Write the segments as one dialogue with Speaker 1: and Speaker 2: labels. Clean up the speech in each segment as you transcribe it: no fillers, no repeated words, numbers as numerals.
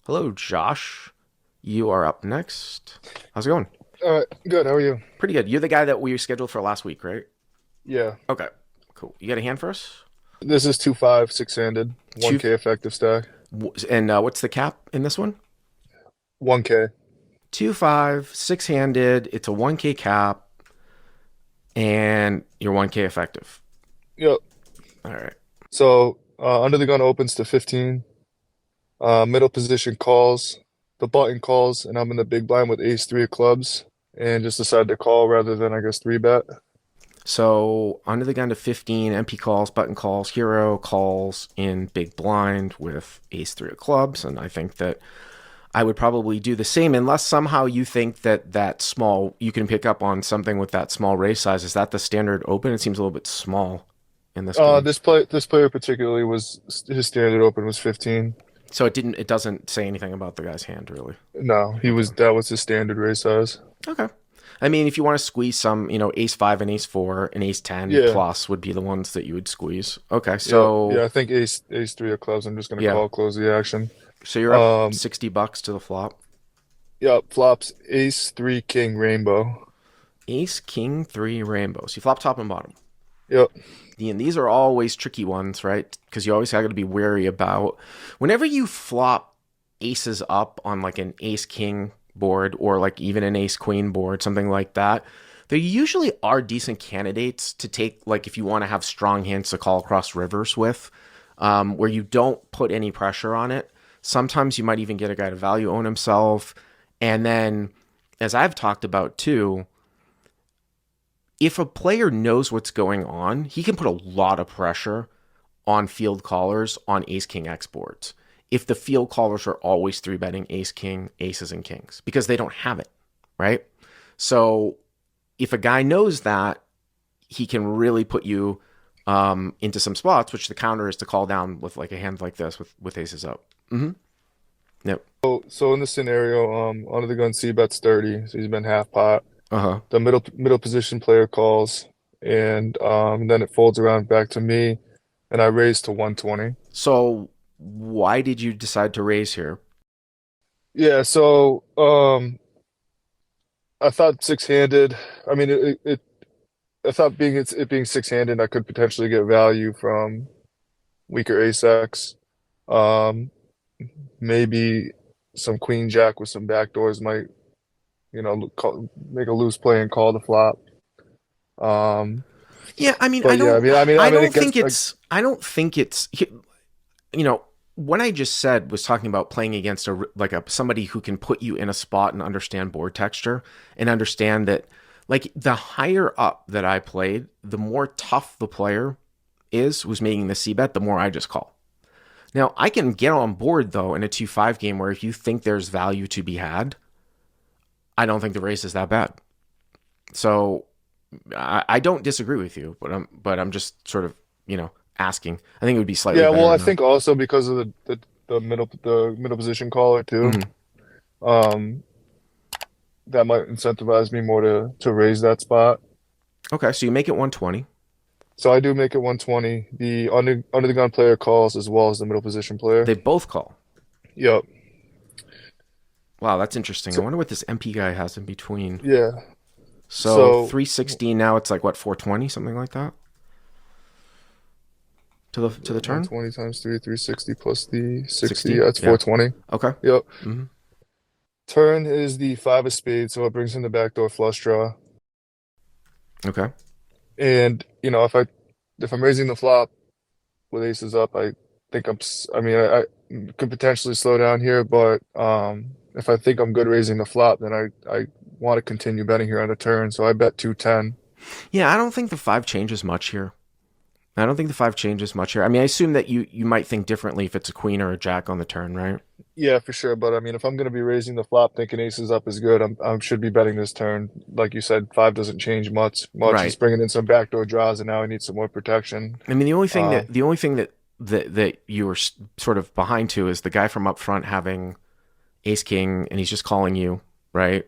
Speaker 1: Hello, Josh. You are up next. How's it going?
Speaker 2: All right, good. How are you?
Speaker 1: Pretty good. You're the guy that we scheduled for last week, right?
Speaker 2: Yeah.
Speaker 1: Okay, cool. You got a hand for us?
Speaker 2: This is 2-5, six-handed,
Speaker 1: Two,
Speaker 2: 1K effective stack.
Speaker 1: and what's the cap in this one?
Speaker 2: 1K.
Speaker 1: 2-5, six-handed. It's a 1K cap, and you're 1K effective.
Speaker 2: Yep.
Speaker 1: All right.
Speaker 2: So under the gun opens to 15. Middle position calls. The button calls, and I'm in the big blind with ace three of clubs, and just decide to call rather than I guess three bet.
Speaker 1: So under the gun to 15, MP calls, button calls, hero calls in big blind with ace three of clubs, and I think that I would probably do the same unless somehow you think that that small you can pick up on something with that small raise size. Is that the standard open? It seems a little bit small in this game.
Speaker 2: This player particularly was his standard open was 15.
Speaker 1: So it doesn't say anything about the guy's hand really.
Speaker 2: No, he
Speaker 1: Okay.
Speaker 2: was that was his standard raise size.
Speaker 1: Okay. I mean, if you want to squeeze some, ace five and ace four and ace 10
Speaker 2: Yeah.
Speaker 1: plus would be the ones that you would squeeze. Okay.
Speaker 2: Yep. Yeah,
Speaker 1: So
Speaker 2: I think ace three of clubs. I'm just gonna
Speaker 1: yeah.
Speaker 2: call close the action.
Speaker 1: So you're up
Speaker 2: Um,
Speaker 1: $60 to the flop.
Speaker 2: Yep, flops ace three king rainbow.
Speaker 1: Ace, king, three, rainbows. You flop top and bottom.
Speaker 2: Yep.
Speaker 1: And these are always tricky ones, right? Because you always got to be wary about whenever you flop aces up on like an ace king board or like even an ace queen board, something like that. There usually are decent candidates to take, like if you want to have strong hands to call across rivers with, where you don't put any pressure on it. Sometimes you might even get a guy to value own himself. And then, as I've talked about too, if a player knows what's going on, he can put a lot of pressure on field callers on ace king X boards. If the field callers are always three betting ace king, aces, and kings because they don't have it, right? So if a guy knows that, he can really put you into some spots, which the counter is to call down with like a hand like this with aces up. Mm-hmm. Yep.
Speaker 2: So in this scenario, under the gun C bets 30, so he's been half pot.
Speaker 1: Uh huh.
Speaker 2: The middle position player calls, and then it folds around back to me, and I raise to 120.
Speaker 1: So why did you decide to raise here?
Speaker 2: Yeah, so I thought six-handed. I mean, I thought it being six-handed, I could potentially get value from weaker ace X. Um, Maybe some queen jack with some backdoors might, make a loose play and call the flop. Um,
Speaker 1: Yeah, I mean,
Speaker 2: but yeah,
Speaker 1: I don't think
Speaker 2: against
Speaker 1: I don't think it's, you know, what I just said was talking about playing against a somebody who can put you in a spot and understand board texture and understand that, like the higher up that I played, the more tough the player was making the c bet, the more I just call. Now I can get on board though in a 2-5 game where if you think there's value to be had, I don't think the race is that bad. So I don't disagree with you, but I'm just sort of asking. I think it would be slightly
Speaker 2: yeah, well,
Speaker 1: better
Speaker 2: I
Speaker 1: than
Speaker 2: think also because of the middle position caller
Speaker 1: that.
Speaker 2: too.
Speaker 1: Mm-hmm.
Speaker 2: Um, that might incentivize me more to raise that spot.
Speaker 1: Okay, so you make it 120.
Speaker 2: So I do make it 120. The under the gun player calls as well as the middle position player.
Speaker 1: They both call.
Speaker 2: Yep.
Speaker 1: Wow, that's interesting. I
Speaker 2: So,
Speaker 1: wonder what this MP guy has in between.
Speaker 2: yeah.
Speaker 1: So
Speaker 2: So
Speaker 1: 360 now it's like what 420 something like that to the turn.
Speaker 2: 120 times 3, 360 plus the 60.
Speaker 1: 60.
Speaker 2: That's
Speaker 1: Yeah.
Speaker 2: 420.
Speaker 1: Okay.
Speaker 2: Yep.
Speaker 1: Mm-hmm.
Speaker 2: Turn is the five of spades, so it brings in the backdoor flush draw.
Speaker 1: Okay.
Speaker 2: And if I'm raising the flop with aces up, I think I could potentially slow down here, but if I think I'm good raising the flop, then I want to continue betting here on the turn, so I bet 210.
Speaker 1: Yeah, I don't think the five changes much here. I don't think the five changes much here. I mean, I assume that you might think differently if it's a queen or a jack on the turn, right?
Speaker 2: Yeah, for sure. But I mean, if I'm going to be raising the flop, thinking aces up is good, I should be betting this turn. Like you said, five doesn't change much. Much. It's
Speaker 1: Right.
Speaker 2: bringing in some backdoor draws, and now I need some more protection.
Speaker 1: I mean,
Speaker 2: Um,
Speaker 1: the only thing that you were sort of behind to is the guy from up front having ace king and he's just calling you, right?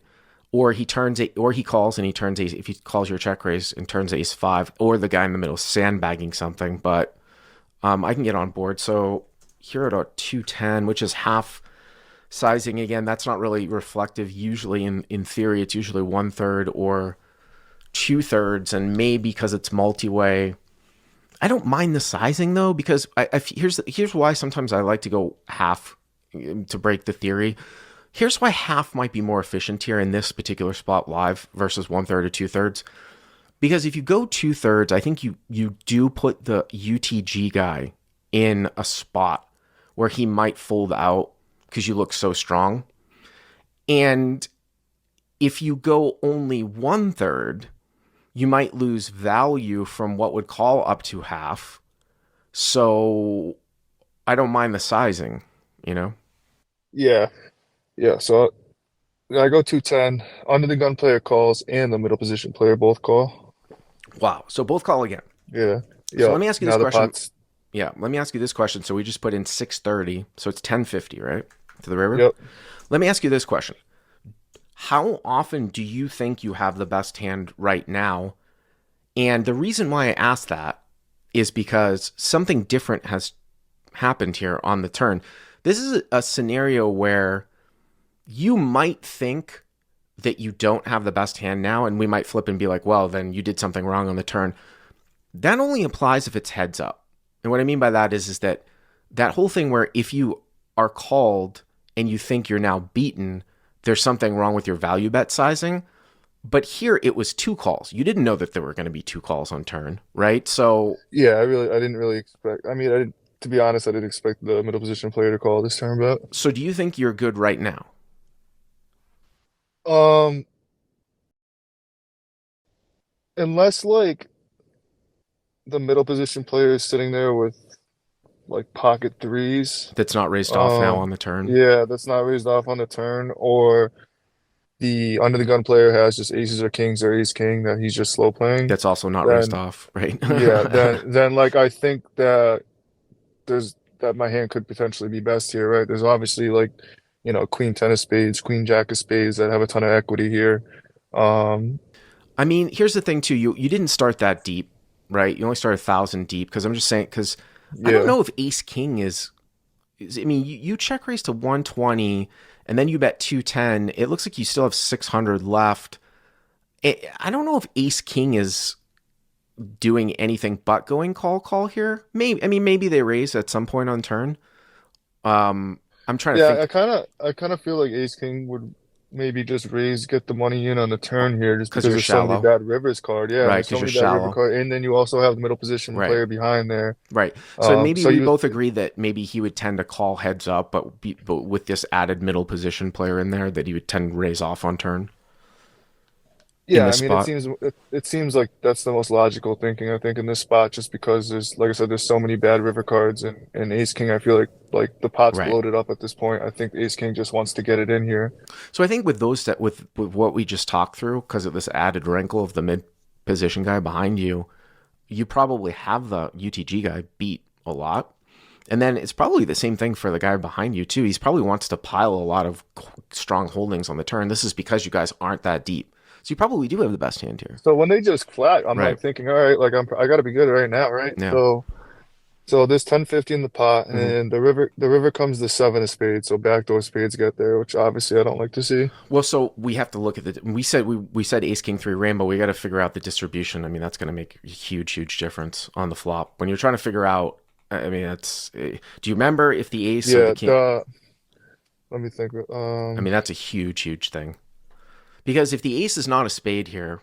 Speaker 1: Or he calls and he turns ace if he calls your check raise and turns ace five, or the guy in the middle sandbagging something. But I can get on board. So here at a 210, which is half Sizing again, that's not really reflective. Usually, in theory, it's usually 1/3 or 2/3, and maybe because it's multi-way. I don't mind the sizing though, because here's why sometimes I like to go half to break the theory. Here's why half might be more efficient here in this particular spot live versus 1/3 or 2/3. Because if you go 2/3, I think you do put the UTG guy in a spot where he might fold out because you look so strong. And if you go only 1/3, you might lose value from what would call up to half. So I don't mind the sizing, you know?
Speaker 2: Yeah, yeah. So I go 210. Under the gun player calls and the middle position player both call.
Speaker 1: Wow. So both call again.
Speaker 2: Yeah,
Speaker 1: So
Speaker 2: yeah.
Speaker 1: let me ask you this
Speaker 2: Now the
Speaker 1: question.
Speaker 2: pot's.
Speaker 1: Yeah, let me ask you this question. So we just put in 630. So it's 1050, right? To the river.
Speaker 2: Yep.
Speaker 1: Let me ask you this question. How often do you think you have the best hand right now? And the reason why I ask that is because something different has happened here on the turn. This is a scenario where you might think that you don't have the best hand now, and we might flip and be like, well, then you did something wrong on the turn. That only applies if it's heads up. And what I mean by that is that that whole thing where if you are called and you think you're now beaten, there's something wrong with your value bet sizing. But here it was two calls. You didn't know that there were going to be two calls on turn, right? So,
Speaker 2: Yeah, I didn't really expect. I mean, I didn't. To be honest, I didn't expect the middle position player to call this turn bet.
Speaker 1: so do you think you're good right now?
Speaker 2: Um, unless like the middle position player is sitting there with like pocket threes.
Speaker 1: That's not raised off now
Speaker 2: Um,
Speaker 1: on the turn.
Speaker 2: yeah, that's not raised off on the turn, or the under the gun player has just aces or kings or ace king that he's just slow playing.
Speaker 1: That's also not raised
Speaker 2: Then
Speaker 1: off, right?
Speaker 2: yeah, then like I think that there's that my hand could potentially be best here, right? There's obviously like, queen ten of spades, queen jack of spades that have a ton of equity here. Um,
Speaker 1: I mean, here's the thing too. You didn't start that deep, right? You only started 1,000 deep because I'm just saying because I don't
Speaker 2: yeah,
Speaker 1: know if Ace King is. I mean, you check raise to 120 and then you bet 210. It looks like you still have 600 left. I don't know if Ace King is doing anything but going call here. Maybe I mean maybe they raise at some point on turn. I'm trying to
Speaker 2: yeah.
Speaker 1: think
Speaker 2: I kind of feel like ace king would maybe just raise, get the money in on the turn here, just
Speaker 1: because
Speaker 2: because
Speaker 1: you're
Speaker 2: there's so many
Speaker 1: shallow,
Speaker 2: bad rivers card. Yeah, and
Speaker 1: right?
Speaker 2: there's
Speaker 1: Because
Speaker 2: so
Speaker 1: you're
Speaker 2: many bad river
Speaker 1: shallow,
Speaker 2: card, and then you also have the middle position
Speaker 1: right?
Speaker 2: player behind there.
Speaker 1: Right. So maybe
Speaker 2: So
Speaker 1: we
Speaker 2: you
Speaker 1: both agree that maybe he would tend to call heads up, but with this added middle position player in there, that he would tend to raise off on turn in
Speaker 2: Yeah, I
Speaker 1: this
Speaker 2: mean,
Speaker 1: spot.
Speaker 2: it seems like that's the most logical thinking, I think, in this spot, just because there's, like I said, there's so many bad river cards, and Ace King. I feel like the pot's
Speaker 1: Right.
Speaker 2: bloated up at this point. I think Ace King just wants to get it in here.
Speaker 1: So I think with those that with what we just talked through, because of this added wrinkle of the mid position guy behind you, you probably have the UTG guy beat a lot. And then it's probably the same thing for the guy behind you too. He's probably wants to pile a lot of strong holdings on the turn. This is because you guys aren't that deep. So you probably do have the best hand here.
Speaker 2: So when they just flat, I'm
Speaker 1: Right.
Speaker 2: like thinking, all right, like I got to be good right now, right?
Speaker 1: Yeah.
Speaker 2: So there's 10-50 in the pot,
Speaker 1: Mm-hmm.
Speaker 2: and the river comes the seven of spades, so backdoor spades get there, which obviously I don't like to see.
Speaker 1: Well, so we have to look at the. We said Ace King three Rainbow. We got to figure out the distribution. I mean, that's going to make a huge difference on the flop when you're trying to figure out. I mean, that's. Do you remember if the Ace or the
Speaker 2: Yeah,
Speaker 1: King?
Speaker 2: let me think.
Speaker 1: I mean, that's a huge thing because if the Ace is not a spade here,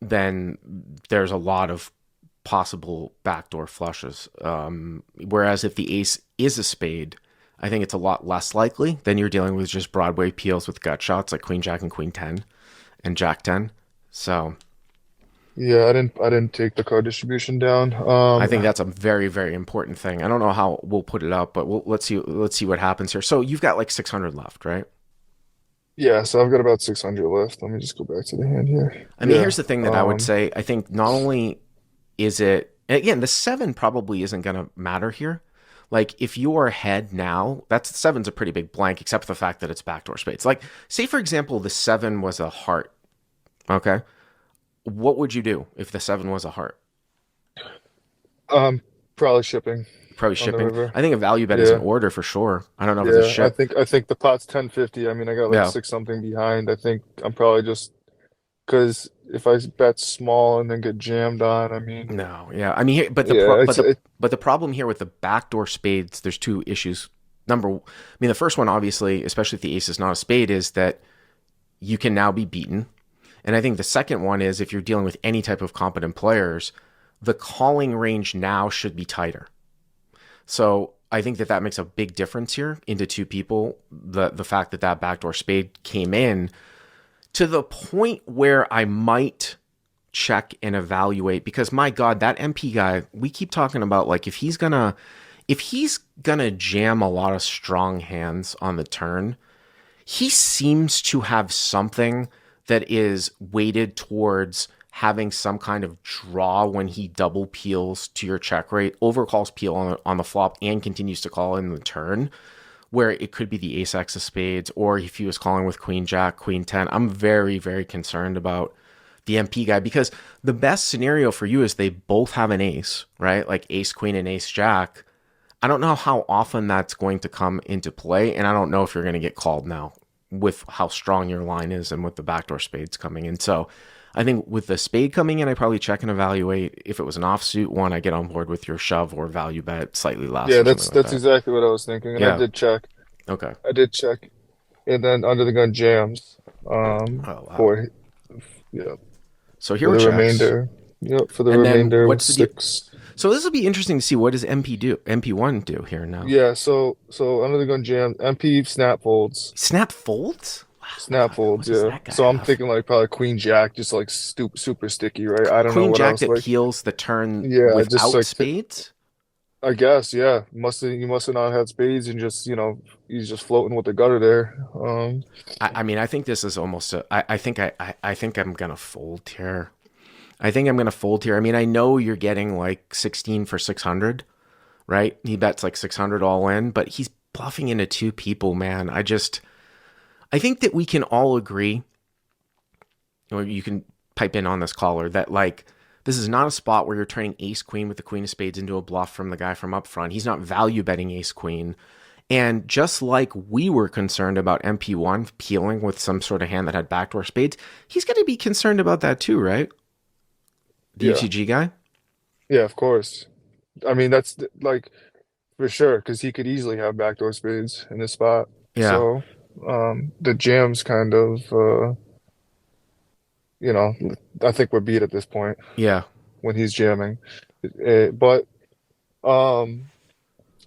Speaker 1: then there's a lot of possible backdoor flushes. Whereas if the Ace is a spade, I think it's a lot less likely. Then you're dealing with just Broadway peels with gut shots like Queen Jack and Queen 10 and Jack 10. So
Speaker 2: Yeah, I didn't take the card distribution down.
Speaker 1: I think that's a very important thing. I don't know how we'll put it up, but let's see what happens here. So you've got like 600 left, right?
Speaker 2: Yeah, so I've got about 600 left. Let me just go back to the hand here.
Speaker 1: I mean,
Speaker 2: Yeah.
Speaker 1: here's the thing that I would say. I think not only is it again the seven probably isn't going to matter here. Like if you're ahead now, that's seven's a pretty big blank, except for the fact that it's backdoor spades. Like say for example, the seven was a heart. Okay, what would you do if the seven was a heart?
Speaker 2: Um, Probably shipping.
Speaker 1: probably
Speaker 2: on the
Speaker 1: shipping.
Speaker 2: river.
Speaker 1: I think a value bet is an
Speaker 2: Yeah.
Speaker 1: order for sure. I don't know if it's a
Speaker 2: Yeah,
Speaker 1: ship.
Speaker 2: I think the pot's 1050. I mean, I got like
Speaker 1: Yeah.
Speaker 2: six something behind. I think I'm probably just because if I bet small and then get jammed on, I mean,
Speaker 1: No, yeah. I mean, but
Speaker 2: yeah,
Speaker 1: the problem here with the backdoor spades, there's two issues. I mean, the first one, obviously, especially if the ace is not a spade, is that you can now be beaten. And I think the second one is if you're dealing with any type of competent players, the calling range now should be tighter. So I think that that makes a big difference here into two people. The fact that that backdoor spade came in to the point where I might check and evaluate because my God, that MP guy, we keep talking about like if he's gonna jam a lot of strong hands on the turn, he seems to have something that is weighted towards having some kind of draw when he double peels to your check rate, overcalls peel on the flop, and continues to call in the turn, where it could be the ace x of spades, or if he was calling with queen jack, queen 10. I'm very, very concerned about the MP guy because the best scenario for you is they both have an ace, right? Like ace queen and ace jack. I don't know how often that's going to come into play, and I don't know if you're going to get called now with how strong your line is and with the backdoor spades coming in. So I think with the spade coming in, I probably check and evaluate. If it was an offsuit one, I get on board with your shove or value bet slightly less
Speaker 2: yeah,
Speaker 1: or something like
Speaker 2: that's
Speaker 1: that.
Speaker 2: exactly what I was thinking, and I
Speaker 1: Yeah.
Speaker 2: did check.
Speaker 1: Okay.
Speaker 2: I did check, and then under the gun jams,
Speaker 1: Oh wow.
Speaker 2: for yeah
Speaker 1: So
Speaker 2: for
Speaker 1: hero
Speaker 2: the
Speaker 1: checks,
Speaker 2: remainder. Yep, for the
Speaker 1: and then
Speaker 2: remainder
Speaker 1: what's
Speaker 2: was
Speaker 1: the deal?
Speaker 2: six.
Speaker 1: So this will be interesting to see what does MP do? MP1 do here now?
Speaker 2: Yeah, so under the gun jam, MP snap folds.
Speaker 1: Snap folds?
Speaker 2: Snap
Speaker 1: Wow. What
Speaker 2: folds,
Speaker 1: does
Speaker 2: yeah.
Speaker 1: that guy
Speaker 2: So I'm
Speaker 1: have?
Speaker 2: thinking like probably Queen Jack, just like super sticky, right? I don't know
Speaker 1: Queen
Speaker 2: what
Speaker 1: Jack
Speaker 2: else.
Speaker 1: that
Speaker 2: Like,
Speaker 1: peels the turn
Speaker 2: yeah, just
Speaker 1: without
Speaker 2: like
Speaker 1: spades.
Speaker 2: I guess, yeah. Must have not had spades and just he's just floating with the gutter there.
Speaker 1: I mean, I think this is almost a. I think I'm gonna fold here. I think I'm gonna fold here. I mean, I know you're getting like 16 for 600, right? He bets like 600 all in, but he's bluffing into two people, man. I think that we can all agree, or you can pipe in on this caller, that like this is not a spot where you're turning ace queen with the queen of spades into a bluff from the guy from up front. He's not value betting ace queen. And just like we were concerned about MP1 peeling with some sort of hand that had backdoor spades, he's going to be concerned about that too, right? The
Speaker 2: Yeah,
Speaker 1: UTG guy?
Speaker 2: yeah, of course. I mean, that's like for sure because he could easily have backdoor spades in this spot.
Speaker 1: Yeah.
Speaker 2: So, the jams kind of, you know, I think we're beat at this point
Speaker 1: Yeah.
Speaker 2: when he's jamming. But um,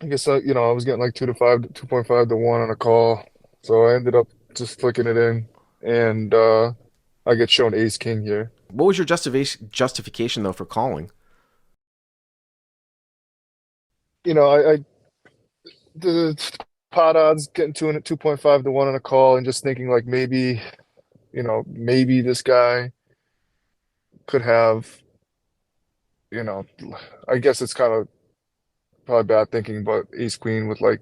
Speaker 2: I guess I was getting like 2.5 to one on a call, so I ended up just flicking it in, and I get shown ace king here.
Speaker 1: What was your justification though for calling?
Speaker 2: I the pot odds getting 2.5 to one on a call, and just thinking like maybe this guy could have, you know, I guess it's kind of probably bad thinking, but ace queen with like,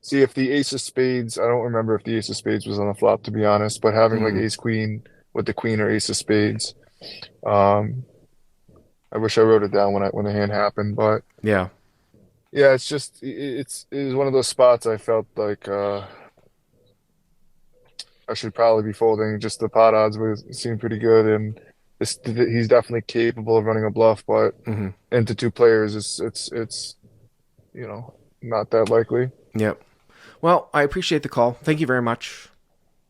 Speaker 2: see if the ace of spades, I don't remember if the ace of spades was on the flop to be honest, but having like
Speaker 1: Mm,
Speaker 2: ace queen with the queen or ace of spades. Um, I wish I wrote it down when the hand happened, but
Speaker 1: yeah.
Speaker 2: yeah, it's just it was one of those spots I felt like I should probably be folding. Just the pot odds seemed pretty good, and he's definitely capable of running a bluff, but
Speaker 1: Hmm.
Speaker 2: into two players, it's not that likely.
Speaker 1: Yep. Well, I appreciate the call. Thank you very much.